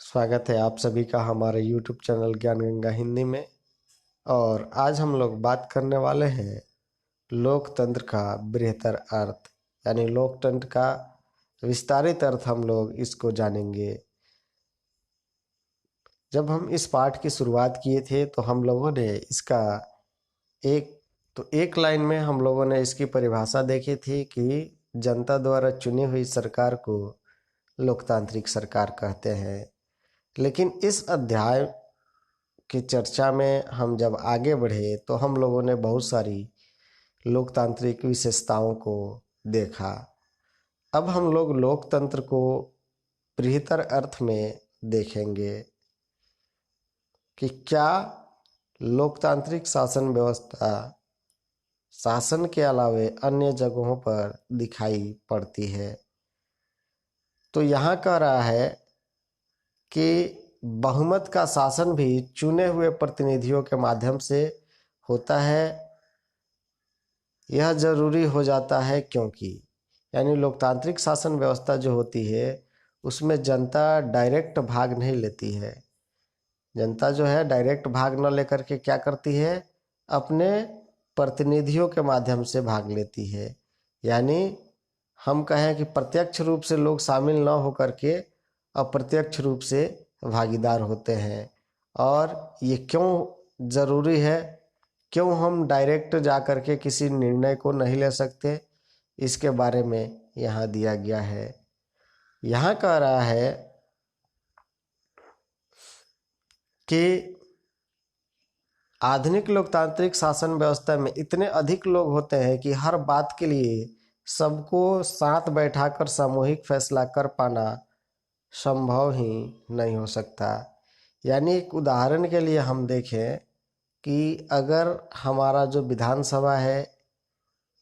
स्वागत है आप सभी का हमारे YouTube चैनल ज्ञान गंगा हिंदी में। और आज हम लोग बात करने वाले हैं लोकतंत्र का बृहत्तर अर्थ, यानी लोकतंत्र का विस्तारित अर्थ हम लोग इसको जानेंगे। जब हम इस पाठ की शुरुआत किए थे तो हम लोगों ने इसका एक लाइन में हम लोगों ने इसकी परिभाषा देखी थी कि जनता द्वारा चुनी हुई सरकार को लोकतांत्रिक सरकार कहते हैं। लेकिन इस अध्याय की चर्चा में हम जब आगे बढ़े तो हम लोगों ने बहुत सारी लोकतांत्रिक विशेषताओं को देखा। अब हम लोग लोकतंत्र को बृहत्तर अर्थ में देखेंगे कि क्या लोकतांत्रिक शासन व्यवस्था शासन के अलावे अन्य जगहों पर दिखाई पड़ती है। तो यहाँ कह रहा है कि बहुमत का शासन भी चुने हुए प्रतिनिधियों के माध्यम से होता है। यह जरूरी हो जाता है क्योंकि यानी लोकतांत्रिक शासन व्यवस्था जो होती है उसमें जनता डायरेक्ट भाग नहीं लेती है। जनता जो है डायरेक्ट भाग न लेकर के क्या करती है, अपने प्रतिनिधियों के माध्यम से भाग लेती है। यानी हम कहें कि प्रत्यक्ष रूप से लोग शामिल न होकर के अप्रत्यक्ष रूप से भागीदार होते हैं। और ये क्यों ज़रूरी है, क्यों हम डायरेक्ट जा कर के किसी निर्णय को नहीं ले सकते, इसके बारे में यहाँ दिया गया है। यहाँ कह रहा है कि आधुनिक लोकतांत्रिक शासन व्यवस्था में इतने अधिक लोग होते हैं कि हर बात के लिए सबको साथ बैठाकर सामूहिक फैसला कर पाना संभव ही नहीं हो सकता। यानी एक उदाहरण के लिए हम देखें कि अगर हमारा जो विधानसभा है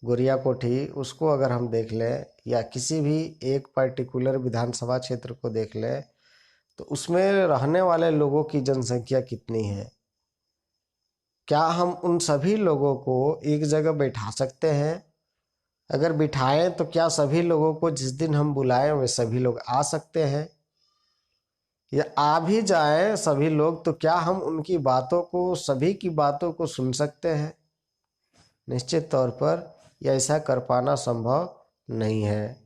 गोरिया कोठी, उसको अगर हम देख लें या किसी भी एक पर्टिकुलर विधानसभा क्षेत्र को देख लें तो उसमें रहने वाले लोगों की जनसंख्या कितनी है। क्या हम उन सभी लोगों को एक जगह बैठा सकते हैं? अगर बिठाएं तो क्या सभी लोगों को जिस दिन हम बुलाएं वे सभी लोग आ सकते हैं? या आ भी जाएं सभी लोग तो क्या हम उनकी बातों को, सभी की बातों को सुन सकते हैं? निश्चित तौर पर यह ऐसा कर पाना संभव नहीं है।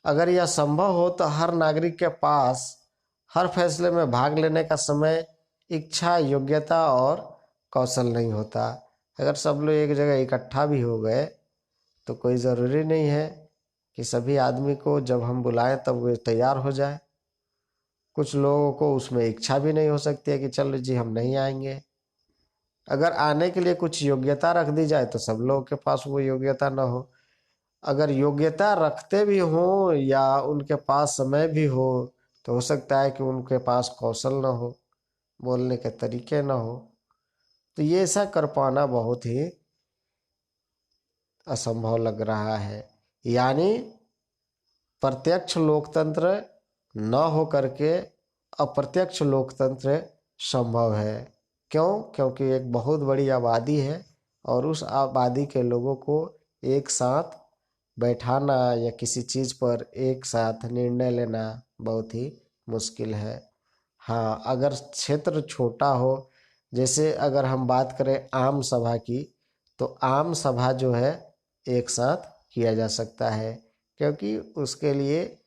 अगर यह संभव हो तो हर नागरिक के पास हर फैसले में भाग लेने का समय, इच्छा, योग्यता और कौशल नहीं होता। अगर सब लोग एक जगह इकट्ठा भी हो गए तो कोई ज़रूरी नहीं है कि सभी आदमी को जब हम बुलाएं तब वे तैयार हो जाए। कुछ लोगों को उसमें इच्छा भी नहीं हो सकती है कि चलो जी हम नहीं आएंगे। अगर आने के लिए कुछ योग्यता रख दी जाए तो सब लोगों के पास वो योग्यता ना हो। अगर योग्यता रखते भी हों या उनके पास समय भी हो तो हो सकता है कि उनके पास कौशल ना हो, बोलने के तरीके ना हो। तो ये ऐसा कर पाना बहुत ही असंभव लग रहा है। यानी प्रत्यक्ष लोकतंत्र न हो करके अप्रत्यक्ष लोकतंत्र संभव है। क्यों? क्योंकि एक बहुत बड़ी आबादी है और उस आबादी के लोगों को एक साथ बैठाना या किसी चीज़ पर एक साथ निर्णय लेना बहुत ही मुश्किल है। हाँ, अगर क्षेत्र छोटा हो, जैसे अगर हम बात करें आम सभा की, तो आम सभा जो है एक साथ किया जा सकता है क्योंकि उसके लिए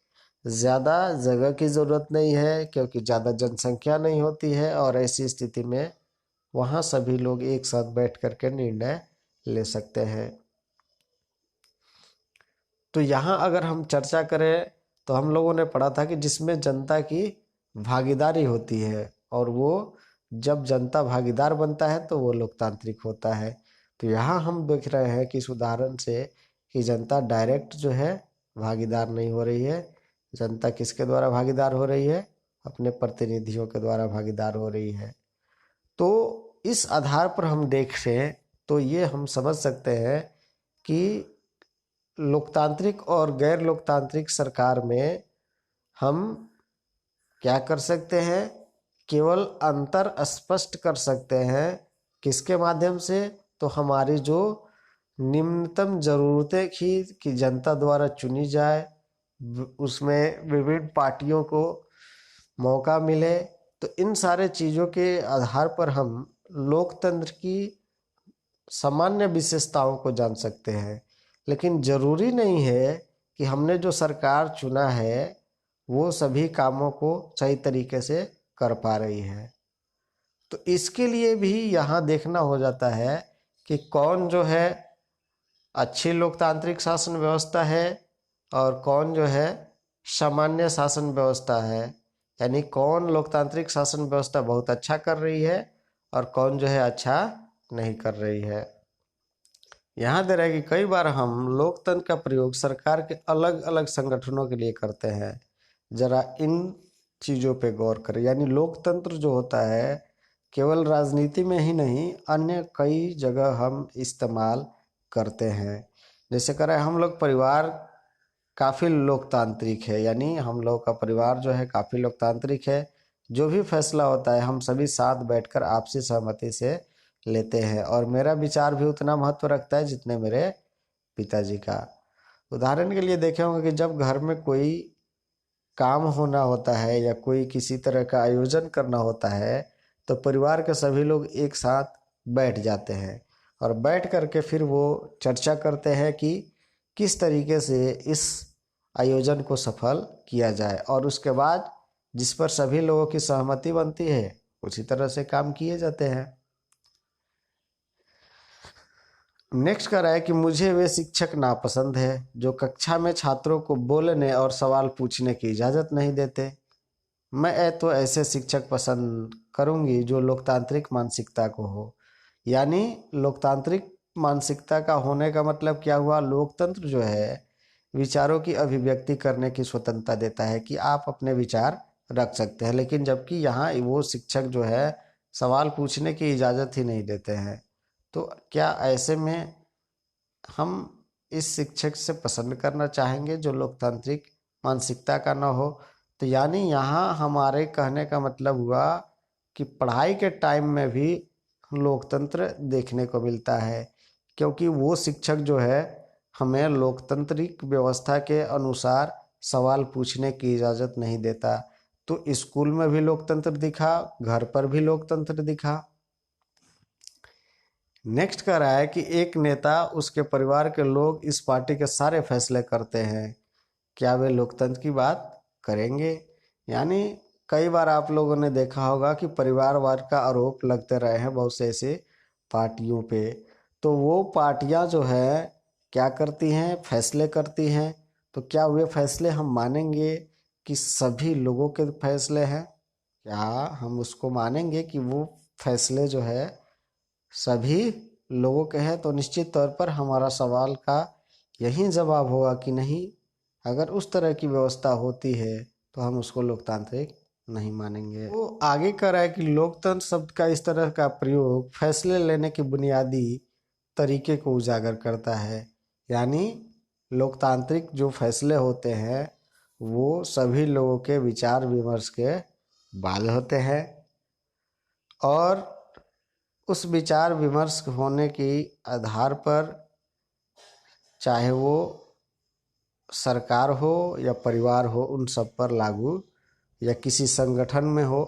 ज़्यादा जगह की ज़रूरत नहीं है, क्योंकि ज़्यादा जनसंख्या नहीं होती है और ऐसी स्थिति में वहाँ सभी लोग एक साथ बैठ कर के निर्णय ले सकते हैं। तो यहाँ अगर हम चर्चा करें तो हम लोगों ने पढ़ा था कि जिसमें जनता की भागीदारी होती है और वो जब जनता भागीदार बनता है तो वो लोकतांत्रिक होता है। तो यहाँ हम देख रहे हैं कि इस उदाहरण से कि जनता डायरेक्ट जो है भागीदार नहीं हो रही है। जनता किसके द्वारा भागीदार हो रही है? अपने प्रतिनिधियों के द्वारा भागीदार हो रही है। तो इस आधार पर हम देखें तो ये हम समझ सकते हैं कि लोकतांत्रिक और गैर लोकतांत्रिक सरकार में हम क्या कर सकते हैं, केवल अंतर स्पष्ट कर सकते हैं। किसके माध्यम से? तो हमारी जो निम्नतम ज़रूरतें थी कि जनता द्वारा चुनी जाए, उसमें विभिन्न पार्टियों को मौका मिले, तो इन सारे चीज़ों के आधार पर हम लोकतंत्र की सामान्य विशेषताओं को जान सकते हैं। लेकिन ज़रूरी नहीं है कि हमने जो सरकार चुना है वो सभी कामों को सही तरीके से कर पा रही है। तो इसके लिए भी यहाँ देखना हो जाता है कि कौन जो है अच्छी लोकतांत्रिक शासन व्यवस्था है और कौन जो है सामान्य शासन व्यवस्था है। यानी कौन लोकतांत्रिक शासन व्यवस्था बहुत अच्छा कर रही है और कौन जो है अच्छा नहीं कर रही है। यहाँ दे रहा है कि कई बार हम लोकतंत्र का प्रयोग सरकार के अलग अलग संगठनों के लिए करते हैं। जरा इन चीज़ों पे गौर करें। यानी लोकतंत्र जो होता है केवल राजनीति में ही नहीं, अन्य कई जगह हम इस्तेमाल करते हैं। जैसे करें हम लोग परिवार काफ़ी लोकतांत्रिक है, यानी हम लोग का परिवार जो है काफ़ी लोकतांत्रिक है। जो भी फैसला होता है हम सभी साथ बैठकर आपसी सहमति से लेते हैं और मेरा विचार भी उतना महत्व रखता है जितने मेरे पिताजी का। उदाहरण के लिए देखे होंगे कि जब घर में कोई काम होना होता है या कोई किसी तरह का आयोजन करना होता है तो परिवार के सभी लोग एक साथ बैठ जाते हैं और बैठ करके फिर वो चर्चा करते हैं कि किस तरीके से इस आयोजन को सफल किया जाए और उसके बाद जिस पर सभी लोगों की सहमति बनती है उसी तरह से काम किए जाते हैं। नेक्स्ट कह रहा है कि मुझे वे शिक्षक नापसंद है जो कक्षा में छात्रों को बोलने और सवाल पूछने की इजाज़त नहीं देते। मैं तो ऐसे शिक्षक पसंद करूंगी जो लोकतांत्रिक मानसिकता को हो। यानी लोकतांत्रिक मानसिकता का होने का मतलब क्या हुआ? लोकतंत्र जो है विचारों की अभिव्यक्ति करने की स्वतंत्रता देता है कि आप अपने विचार रख सकते हैं, लेकिन जबकि यहाँ वो शिक्षक जो है सवाल पूछने की इजाज़त ही नहीं देते हैं। तो क्या ऐसे में हम इस शिक्षक से पसंद करना चाहेंगे जो लोकतांत्रिक मानसिकता का ना हो? तो यानी यहाँ हमारे कहने का मतलब हुआ कि पढ़ाई के टाइम में भी लोकतंत्र देखने को मिलता है, क्योंकि वो शिक्षक जो है हमें लोकतांत्रिक व्यवस्था के अनुसार सवाल पूछने की इजाज़त नहीं देता। तो स्कूल में भी लोकतंत्र दिखा, घर पर भी लोकतंत्र दिखा। नेक्स्ट कह रहा है कि एक नेता उसके परिवार के लोग इस पार्टी के सारे फैसले करते हैं, क्या वे लोकतंत्र की बात करेंगे? यानी कई बार आप लोगों ने देखा होगा कि परिवारवाद का आरोप लगते रहे हैं बहुत से ऐसे पार्टियों पे। तो वो पार्टियां जो है क्या करती हैं? फैसले करती हैं। तो क्या वे फैसले हम मानेंगे कि सभी लोगों के फैसले हैं? क्या हम उसको मानेंगे कि वो फैसले जो है सभी लोगों के हैं? तो निश्चित तौर पर हमारा सवाल का यही जवाब होगा कि नहीं। अगर उस तरह की व्यवस्था होती है तो हम उसको लोकतांत्रिक नहीं मानेंगे। वो आगे कह रहा है कि लोकतंत्र शब्द का इस तरह का प्रयोग फैसले लेने के बुनियादी तरीके को उजागर करता है। यानी लोकतांत्रिक जो फैसले होते हैं वो सभी लोगों के विचार विमर्श के बाद होते हैं और उस विचार विमर्श होने के आधार पर चाहे वो सरकार हो या परिवार हो उन सब पर लागू या किसी संगठन में हो,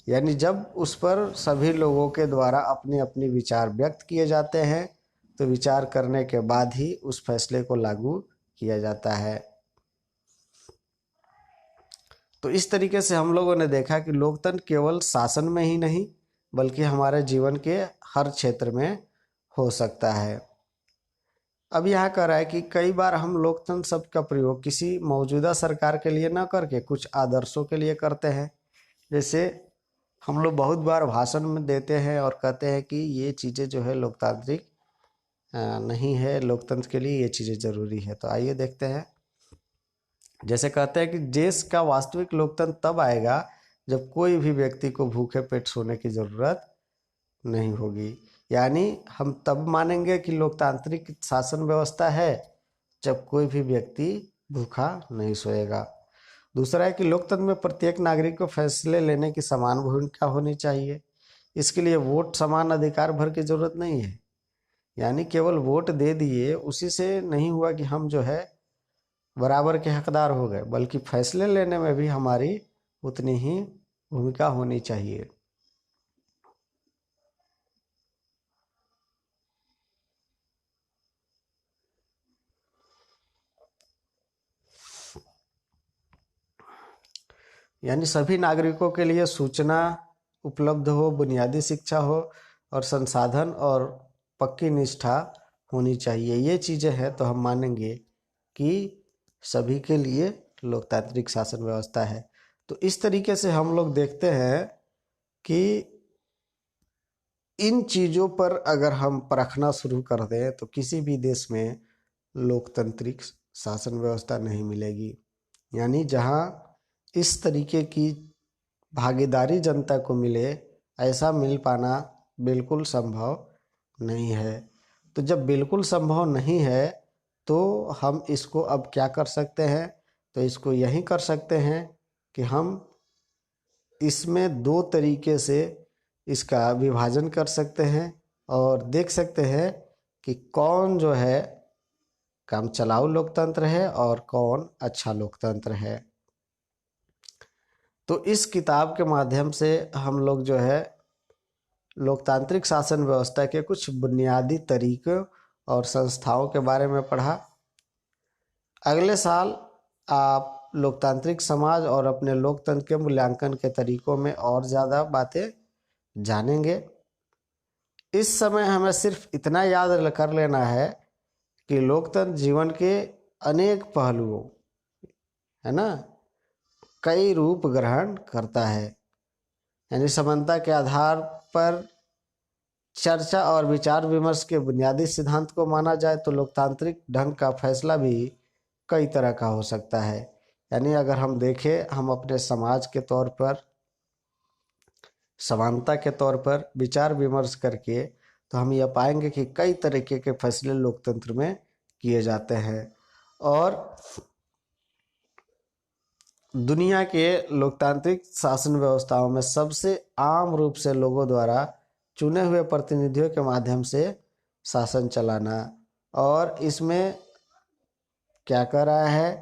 यानी जब उस पर सभी लोगों के द्वारा अपने अपने विचार व्यक्त किए जाते हैं तो विचार करने के बाद ही उस फैसले को लागू किया जाता है। तो इस तरीके से हम लोगों ने देखा कि लोकतंत्र केवल शासन में ही नहीं बल्कि हमारे जीवन के हर क्षेत्र में हो सकता है। अब यहाँ कह रहा है कि कई बार हम लोकतंत्र शब्द का प्रयोग किसी मौजूदा सरकार के लिए न करके कुछ आदर्शों के लिए करते हैं। जैसे हम लोग बहुत बार भाषण में देते हैं और कहते हैं कि ये चीज़ें जो है लोकतांत्रिक नहीं है, लोकतंत्र के लिए ये चीज़ें ज़रूरी है। तो आइए देखते हैं। जैसे कहते हैं कि देश का वास्तविक लोकतंत्र तब आएगा जब कोई भी व्यक्ति को भूखे पेट सोने की ज़रूरत नहीं होगी। यानी हम तब मानेंगे कि लोकतांत्रिक शासन व्यवस्था है जब कोई भी व्यक्ति भूखा नहीं सोएगा। दूसरा है कि लोकतंत्र में प्रत्येक नागरिक को फैसले लेने की समान भूमिका होनी चाहिए। इसके लिए वोट समान अधिकार भर की जरूरत नहीं है। यानी केवल वोट दे दिए उसी से नहीं हुआ कि हम जो है बराबर के हकदार हो गए, बल्कि फैसले लेने में भी हमारी उतनी ही भूमिका होनी चाहिए। यानी सभी नागरिकों के लिए सूचना उपलब्ध हो, बुनियादी शिक्षा हो और संसाधन और पक्की निष्ठा होनी चाहिए। ये चीज़ें हैं तो हम मानेंगे कि सभी के लिए लोकतांत्रिक शासन व्यवस्था है। तो इस तरीके से हम लोग देखते हैं कि इन चीज़ों पर अगर हम परखना शुरू कर दें तो किसी भी देश में लोकतांत्रिक शासन व्यवस्था नहीं मिलेगी। यानी जहाँ इस तरीके की भागीदारी जनता को मिले, ऐसा मिल पाना बिल्कुल संभव नहीं है। तो जब बिल्कुल संभव नहीं है तो हम इसको अब क्या कर सकते हैं? तो इसको यही कर सकते हैं कि हम इसमें दो तरीके से इसका विभाजन कर सकते हैं और देख सकते हैं कि कौन जो है काम चलाऊ लोकतंत्र है और कौन अच्छा लोकतंत्र है। तो इस किताब के माध्यम से हम लोग जो है लोकतांत्रिक शासन व्यवस्था के कुछ बुनियादी तरीकों और संस्थाओं के बारे में पढ़ा। अगले साल आप लोकतांत्रिक समाज और अपने लोकतंत्र के मूल्यांकन के तरीकों में और ज़्यादा बातें जानेंगे। इस समय हमें सिर्फ इतना याद कर लेना है कि लोकतंत्र जीवन के अनेक पहलुओं, है ना, कई रूप ग्रहण करता है। यानी समानता के आधार पर चर्चा और विचार विमर्श के बुनियादी सिद्धांत को माना जाए तो लोकतांत्रिक ढंग का फैसला भी कई तरह का हो सकता है। यानी अगर हम देखें, हम अपने समाज के तौर पर समानता के तौर पर विचार विमर्श करके तो हम यह पाएंगे कि कई तरीके के फैसले लोकतंत्र में किए जाते हैं। और दुनिया के लोकतांत्रिक शासन व्यवस्थाओं में सबसे आम रूप से लोगों द्वारा चुने हुए प्रतिनिधियों के माध्यम से शासन चलाना, और इसमें क्या कर रहा है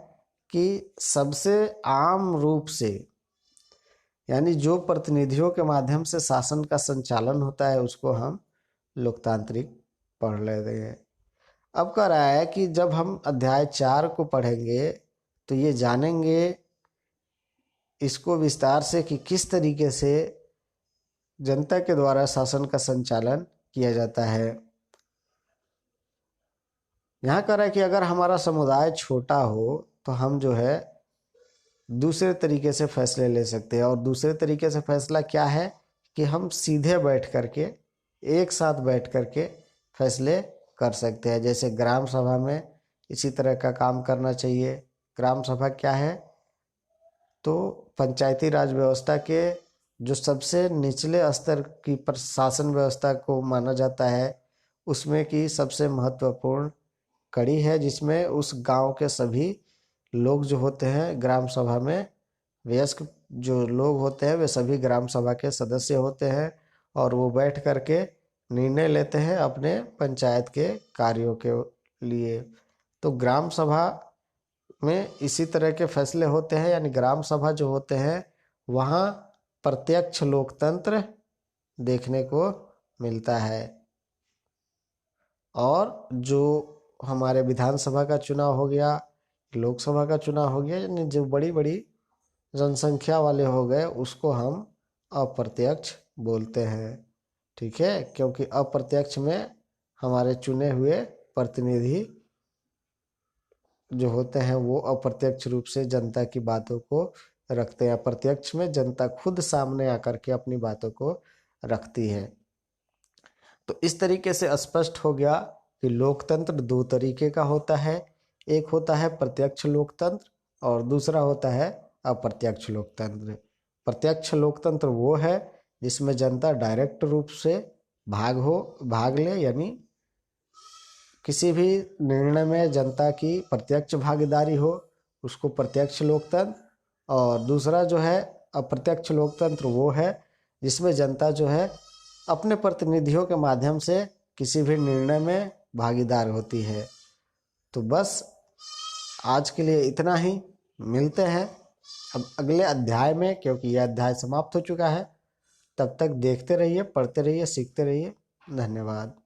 कि सबसे आम रूप से, यानी जो प्रतिनिधियों के माध्यम से शासन का संचालन होता है उसको हम लोकतांत्रिक पढ़ लेते हैं। अब कह रहा है कि जब हम अध्याय 4 को पढ़ेंगे तो ये जानेंगे इसको विस्तार से कि किस तरीके से जनता के द्वारा शासन का संचालन किया जाता है। यहाँ कह रहा है कि अगर हमारा समुदाय छोटा हो तो हम जो है दूसरे तरीके से फैसले ले सकते हैं। और दूसरे तरीके से फैसला क्या है कि हम सीधे बैठ करके, एक साथ बैठ करके फैसले कर सकते हैं। जैसे ग्राम सभा में इसी तरह का काम करना चाहिए। ग्राम सभा क्या है? तो पंचायती राज व्यवस्था के जो सबसे निचले स्तर की प्रशासन व्यवस्था को माना जाता है उसमें की सबसे महत्वपूर्ण कड़ी है, जिसमें उस गांव के सभी लोग जो होते हैं ग्राम सभा में, वयस्क जो लोग होते हैं वे सभी ग्राम सभा के सदस्य होते हैं और वो बैठ करके निर्णय लेते हैं अपने पंचायत के कार्यों के लिए। तो ग्राम सभा में इसी तरह के फैसले होते हैं। यानी ग्राम सभा जो होते हैं वहाँ प्रत्यक्ष लोकतंत्र देखने को मिलता है। और जो हमारे विधानसभा का चुनाव हो गया, लोकसभा का चुनाव हो गया, यानी जो बड़ी बड़ी जनसंख्या वाले हो गए उसको हम अप्रत्यक्ष बोलते हैं। ठीक है, क्योंकि अप्रत्यक्ष में हमारे चुने हुए प्रतिनिधि जो होते हैं वो अप्रत्यक्ष रूप से जनता की बातों को रखते हैं। अप्रत्यक्ष में जनता खुद सामने आकर के अपनी बातों को रखती है। तो इस तरीके से स्पष्ट हो गया कि लोकतंत्र दो तरीके का होता है। एक होता है प्रत्यक्ष लोकतंत्र और दूसरा होता है अप्रत्यक्ष लोकतंत्र। प्रत्यक्ष लोकतंत्र वो है जिसमें जनता डायरेक्ट रूप से भाग ले, यानी किसी भी निर्णय में जनता की प्रत्यक्ष भागीदारी हो, उसको प्रत्यक्ष लोकतंत्र। और दूसरा जो है अप्रत्यक्ष लोकतंत्र वो है जिसमें जनता जो है अपने प्रतिनिधियों के माध्यम से किसी भी निर्णय में भागीदार होती है। तो बस आज के लिए इतना ही। मिलते हैं अब अगले अध्याय में, क्योंकि यह अध्याय समाप्त हो चुका है, तब तक देखते रहिए, पढ़ते रहिए, सीखते रहिए। धन्यवाद।